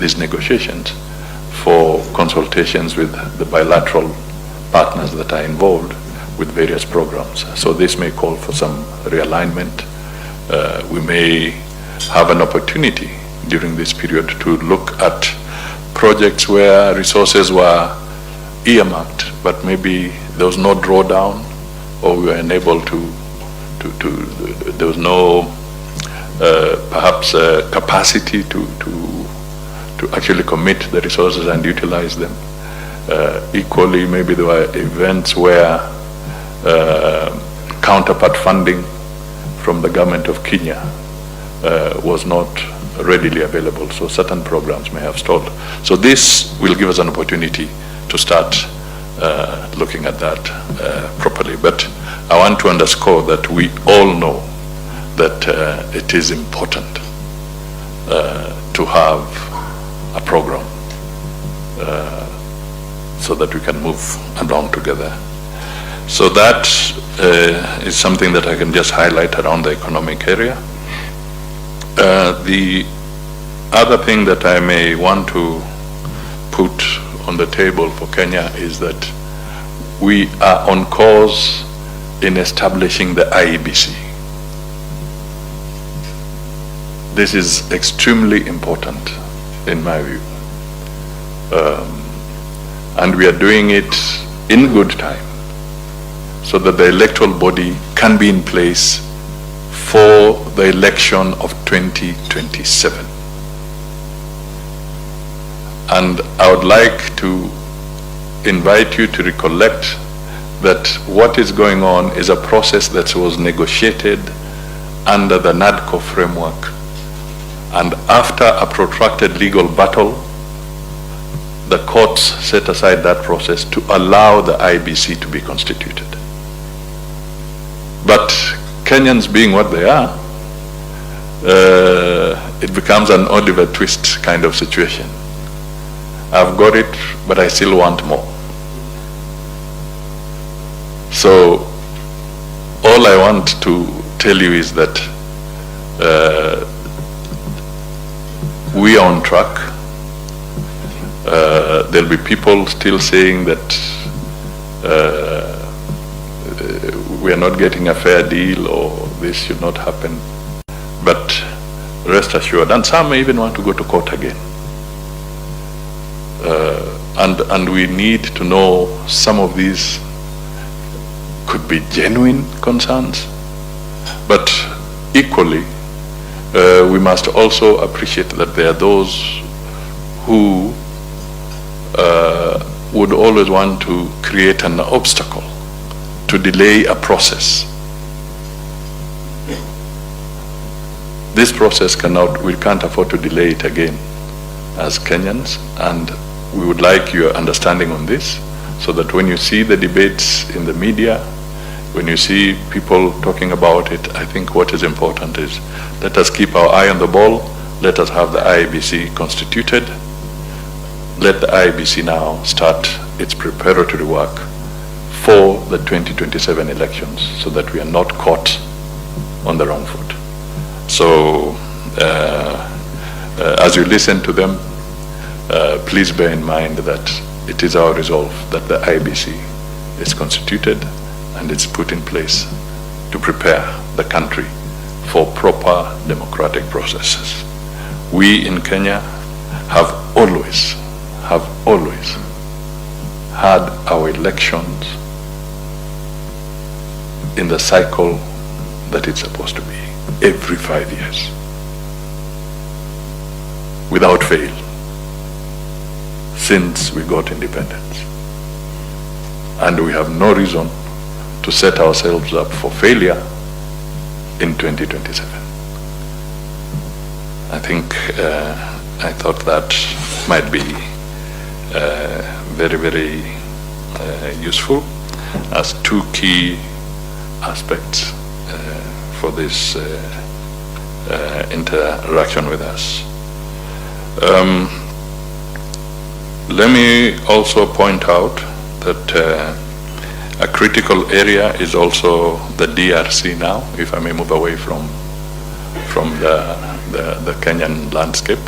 these negotiations for consultations with the bilateral partners that are involved with various programs. So this may call for some realignment. We may have an opportunity during this period to look at projects where resources were earmarked, but maybe there was no drawdown, or we were unable there was no perhaps capacity to actually commit the resources and utilize them. Equally, maybe there were events where counterpart funding from the government of Kenya was not readily available, so certain programs may have stalled. So this will give us an opportunity to start looking at that properly. But I want to underscore that we all know that it is important to have a program so that we can move along together. So that is something that I can just highlight around the economic area. The other thing that I may want to put on the table for Kenya is that we are on course in establishing the Iebc. This is extremely important in my view. And we are doing it in good time so that the electoral body can be in place for the election of 2027. And I would like to invite you to recollect that what is going on is a process that was negotiated under the NADCO framework. And after a protracted legal battle, the courts set aside that process to allow the Iebc to be constituted. But Kenyans being what they are, it becomes an Oliver Twist kind of situation. I've got it, but I still want more. So all I want to tell you is that we are on track. There'll be people still saying that we are not getting a fair deal or this should not happen. But rest assured, and some may even want to go to court again. And we need to know some of these could be genuine concerns, but equally, we must also appreciate that there are those who would always want to create an obstacle to delay a process. This process we can't afford to delay it again as Kenyans, and we would like your understanding on this, so that when you see the debates in the media, when you see people talking about it, I think what is important is let us keep our eye on the ball, let us have the Iebc constituted, let the Iebc now start its preparatory work for the 2027 elections so that we are not caught on the wrong foot. So as you listen to them, please bear in mind that it is our resolve that the Iebc is constituted and it's put in place to prepare the country for proper democratic processes. We in Kenya have always had our elections in the cycle that it's supposed to be, every 5 years, without fail, since we got independence. And we have no reason to set ourselves up for failure in 2027. I thought that might be very, very useful as two key aspects for this interaction with us. Let me also point out that a critical area is also the DRC now, if I may move away from the Kenyan landscape.